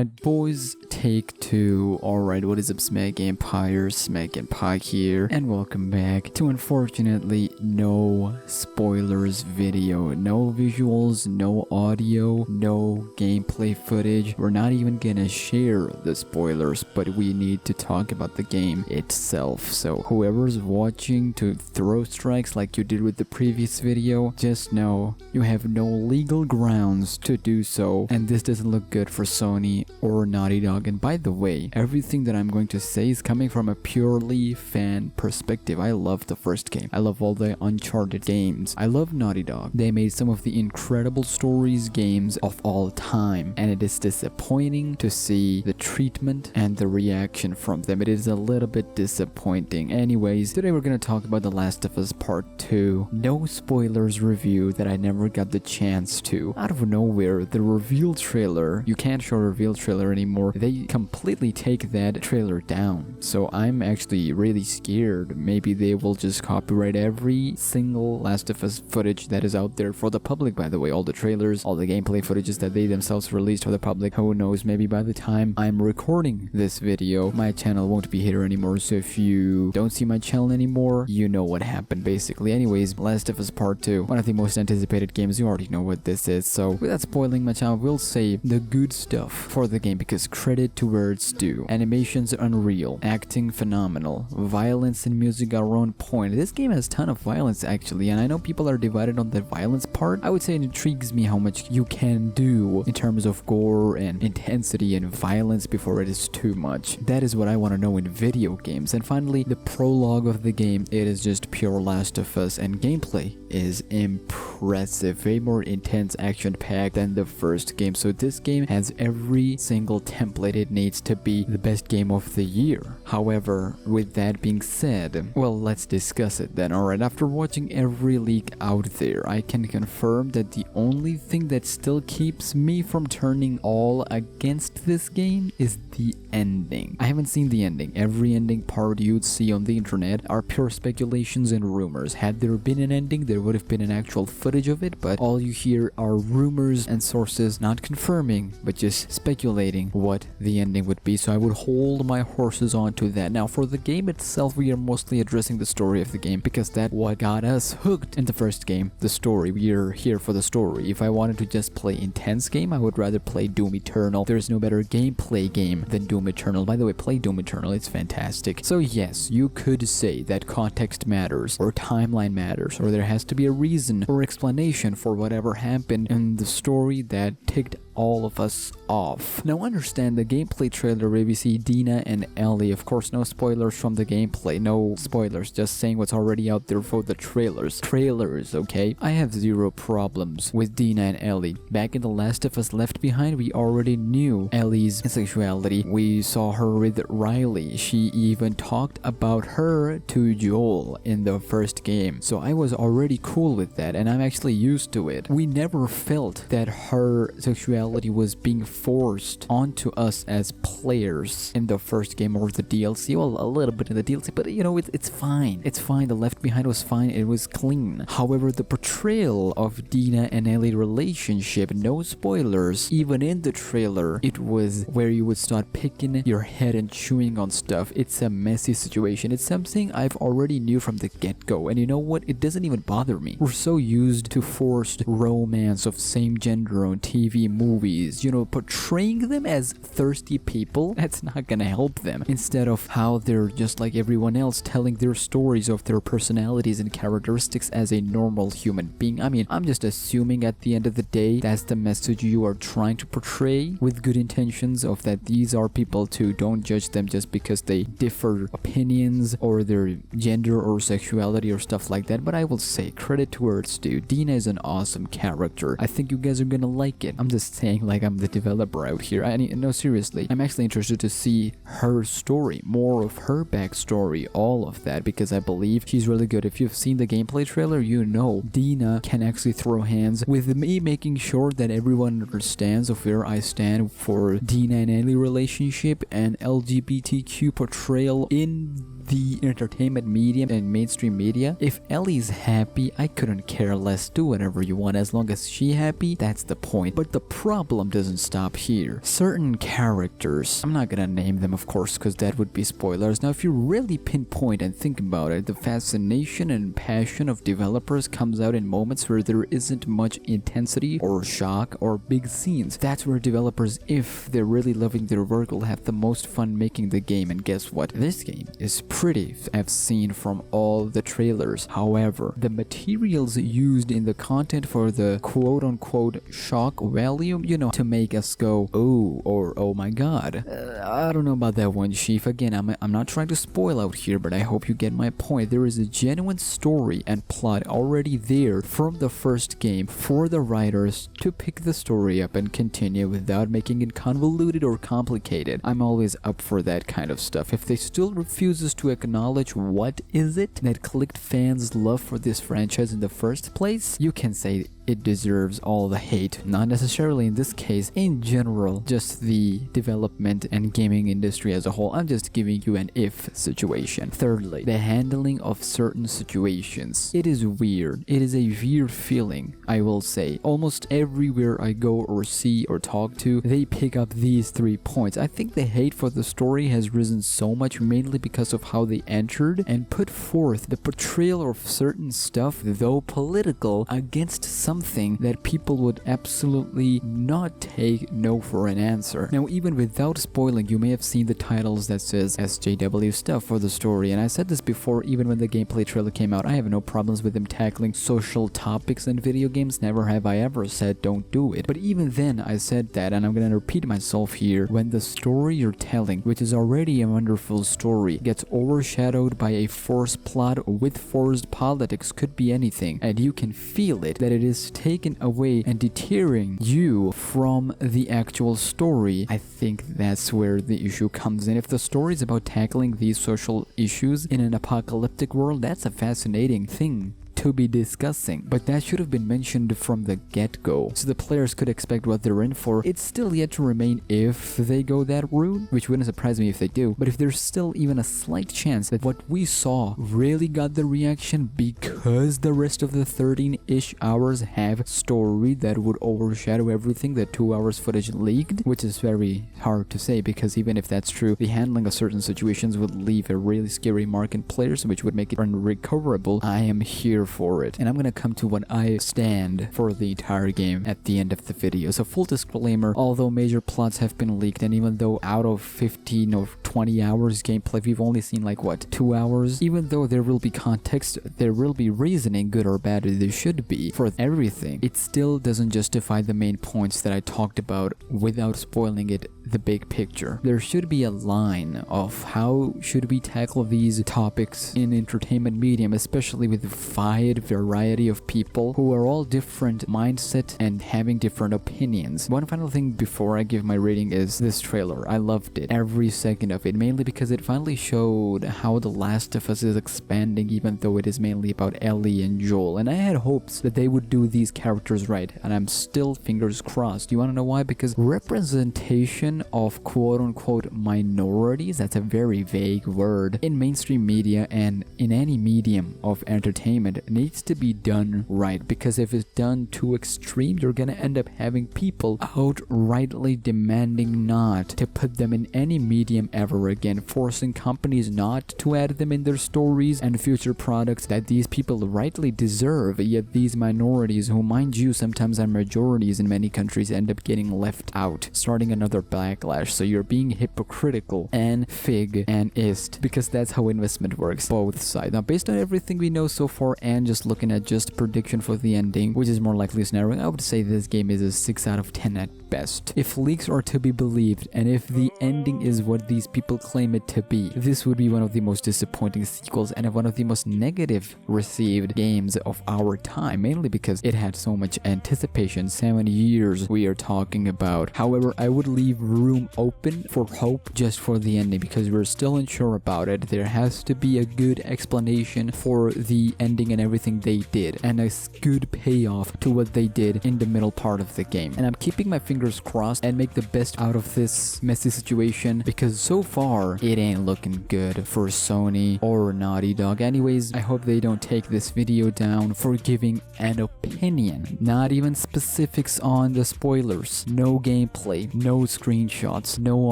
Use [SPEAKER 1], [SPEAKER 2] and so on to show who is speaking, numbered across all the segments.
[SPEAKER 1] Alright boys, take two. Alright, what is up SmackNPie here, and welcome back to unfortunately no spoilers video. No visuals, no audio, no gameplay footage. We're not even gonna share the spoilers, but we need to talk about the game itself. So whoever's watching to throw strikes like you did with the previous video, just know you have no legal grounds to do so, and this doesn't look good for Sony or Naughty Dog. And by the way, everything that I'm going to say is coming from a purely fan perspective. I love the first game. I love all the Uncharted games. I love Naughty Dog. They made some of the incredible stories games of all time, and it is disappointing to see the treatment and the reaction from them. It is a little bit disappointing. Anyways, today we're going to talk about The Last of Us Part 2. No spoilers review that I never got the chance to. Out of nowhere, the reveal trailer, you can't show a reveal trailer anymore. They completely take that trailer down. So I'm actually really scared. Maybe they will just copyright every single Last of Us footage that is out there for the public, by the way. All the trailers, all the gameplay footages that they themselves released for the public. Who knows, maybe by the time I'm recording this video, my channel won't be here anymore. So if you don't see my channel anymore, you know what happened basically. Anyways, Last of Us Part 2, one of the most anticipated games. You already know what this is. So without spoiling much, I will say the good stuff for the game, because credit to where it's due. Animations unreal, acting phenomenal, violence and music are on point. This game has a ton of violence actually, and I know people are divided on the violence part. I would say it intrigues me how much you can do in terms of gore and intensity and violence before it is too much. That is what I want to know in video games. And finally, the prologue of the game, it is just pure Last of Us, and gameplay is impressive, way more intense, action-packed than the first game. So this game has every single template it needs to be the best game of the year. However, with that being said, well, let's discuss it then. Alright, after watching every leak out there, I can confirm that the only thing that still keeps me from turning all against this game is the ending. I haven't seen the ending. Every ending part you'd see on the internet are pure speculations and rumors. Had there been an ending, there would have been an actual footage of it, but all you hear are rumors and sources not confirming, but just speculating what the ending would be. So I would hold my horses onto that. Now for the game itself, we are mostly addressing the story of the game, because that's what got us hooked in the first game, the story. We are here for the story. If I wanted to just play intense game, I would rather play Doom Eternal. There's no better gameplay game than Doom Eternal. By the way, play Doom Eternal, it's fantastic. So yes, you could say that context matters, or timeline matters, or there has to be a reason or explanation for whatever happened in the story that ticked all of us off. Now understand, the gameplay trailer where we see Dina and Ellie, of course no spoilers from the gameplay, no spoilers, just saying what's already out there for the trailers, okay? I have zero problems with Dina and Ellie. Back in The Last of Us Left Behind, we already knew Ellie's sexuality. We saw her with Riley. She even talked about her to Joel in the first game. So I was already cool with that, and I'm actually used to it. We never felt that her sexuality was being forced onto us as players in the first game or the DLC. Well, a little bit in the DLC, but you know, it's fine. It's fine. The Left Behind was fine. It was clean. However, the portrayal of Dina and Ellie relationship, no spoilers, even in the trailer, it was where you would start picking your head and chewing on stuff. It's a messy situation. It's something I've already knew from the get-go, and you know what? It doesn't even bother me. We're so used to forced romance of same gender on TV, movies, you know, portraying them as thirsty people, that's not gonna help them. Instead of how they're just like everyone else, telling their stories of their personalities and characteristics as a normal human being. I mean, I'm just assuming at the end of the day, that's the message you are trying to portray with good intentions, of that these are people too. Don't judge them just because they differ opinions or their gender or sexuality or stuff like that. But I will say, credit to where it's due. Dina is an awesome character. I think you guys are gonna like it. I'm just saying like I'm the developer out here. No, seriously, I'm actually interested to see her story, more of her backstory, all of that, because I believe she's really good. If you've seen the gameplay trailer, you know Dina can actually throw hands with me, making sure that everyone understands of where I stand for Dina and Ellie relationship and LGBTQ portrayal in the entertainment medium and mainstream media. If Ellie's happy, I couldn't care less. Do whatever you want as long as she's happy. That's the point. But the problem doesn't stop here. Certain characters, I'm not gonna name them of course because that would be spoilers. Now if you really pinpoint and think about it, the fascination and passion of developers comes out in moments where there isn't much intensity or shock or big scenes. That's where developers, if they're really loving their work, will have the most fun making the game. And guess what? This game is pretty, I've seen from all the trailers. However, the materials used in the content for the quote-unquote shock value, you know, to make us go oh or oh my god. I don't know about that one, Chief. Again, I'm not trying to spoil out here, but I hope you get my point. There is a genuine story and plot already there from the first game for the writers to pick the story up and continue without making it convoluted or complicated. I'm always up for that kind of stuff. If they still refuses to acknowledge what is it that clicked fans' love for this franchise in the first place, you can say it deserves all the hate. Not necessarily in this case, in general, just the development and gaming industry as a whole. I'm just giving you an if situation. Thirdly, the handling of certain situations. It is weird. It is a weird feeling, I will say. Almost everywhere I go or see or talk to, they pick up these 3 points. I think the hate for the story has risen so much mainly because of how they entered and put forth the portrayal of certain stuff, though political, against something that people would absolutely not take no for an answer. Now, even without spoiling, you may have seen the titles that says SJW stuff for the story, and I said this before even when the gameplay trailer came out. I have no problems with them tackling social topics in video games. Never have I ever said don't do it. But even then I said that, and I'm gonna repeat myself here, when the story you're telling, which is already a wonderful story, gets overshadowed by a forced plot with forced politics, could be anything, and you can feel it, that it is taken away and deterring you from the actual story. I think that's where the issue comes in. If the story is about tackling these social issues in an apocalyptic world, that's a fascinating thing to be discussing, but that should have been mentioned from the get-go so the players could expect what they're in for. It's still yet to remain if they go that route, which wouldn't surprise me if they do, but if there's still even a slight chance that what we saw really got the reaction because the rest of the 13-ish hours have story that would overshadow everything that 2 hours footage leaked, which is very hard to say because even if that's true, the handling of certain situations would leave a really scary mark in players, which would make it unrecoverable. I am here for it, and I'm gonna come to what I stand for the entire game at the end of the video. So full disclaimer, although major plots have been leaked, and even though out of 15 or 20 hours gameplay we've only seen like what, 2 hours, even though there will be context, there will be reasoning, good or bad, there should be for everything, it still doesn't justify the main points that I talked about without spoiling it, the big picture. There should be a line of how should we tackle these topics in entertainment medium, especially with the wide variety of people who are all different mindset and having different opinions. One final thing before I give my rating is this trailer. I loved it, every second of it, mainly because it finally showed how The Last of Us is expanding, even though it is mainly about Ellie and Joel, and I had hopes that they would do these characters right, and I'm still fingers crossed. You want to know why? Because representation of quote-unquote minorities, that's a very vague word, in mainstream media and in any medium of entertainment needs to be done right, because if it's done too extreme, you're gonna end up having people outrightly demanding not to put them in any medium ever again, forcing companies not to add them in their stories and future products that these people rightly deserve, yet these minorities, who mind you sometimes are majorities in many countries, end up getting left out, starting another backlash. So you're being hypocritical and fig and ist, because that's how investment works, both sides. Now based on everything we know so far and just looking at just prediction for the ending, which is more likely scenario, I would say this game is a 6 out of 10 at best. If leaks are to be believed, and if the ending is what these people claim it to be, this would be one of the most disappointing sequels and one of the most negative received games of our time, mainly because it had so much anticipation. 7 years we are talking about. However, I would leave room open for hope just for the ending, because we're still unsure about it. There has to be a good explanation for the ending and everything they did, and a good payoff to what they did in the middle part of the game. And I'm keeping my fingers crossed and make the best out of this messy situation, because so far, it ain't looking good for Sony or Naughty Dog. Anyways, I hope they don't take this video down for giving an opinion. Not even specifics on the spoilers. No gameplay, no screenshots, no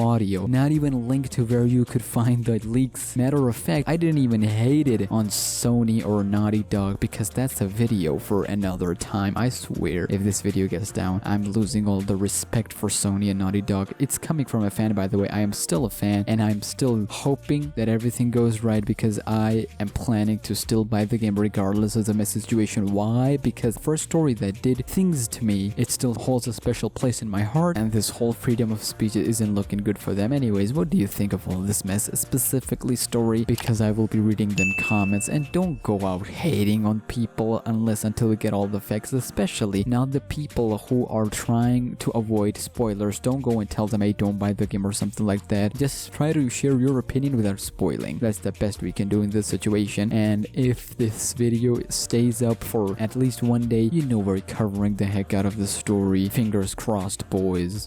[SPEAKER 1] audio, not even a link to where you could find the leaks. Matter of fact, I didn't even hate it on Sony or Naughty Dog because that's a video for another time. I swear, if this video gets down, I'm losing all the respect for Sony and Naughty Dog. It's coming from a fan, by the way. I am still a fan and I'm still hoping that everything goes right because I am planning to still buy the game regardless of the mess situation. Why? Because the first story that did things to me, it still holds a special place in my heart, and this whole freedom of speech isn't looking good for them. Anyways, what do you think of all this mess, specifically story? Because I will be reading them comments, and don't go out hating on people until we get all the facts, especially not the people who are trying to avoid spoilers. Don't go and tell them, hey, don't buy the game or something like that. Just try to share your opinion without spoiling. That's the best we can do in this situation. And if this video stays up for at least one day, you know we're covering the heck out of the story. Fingers crossed, boys.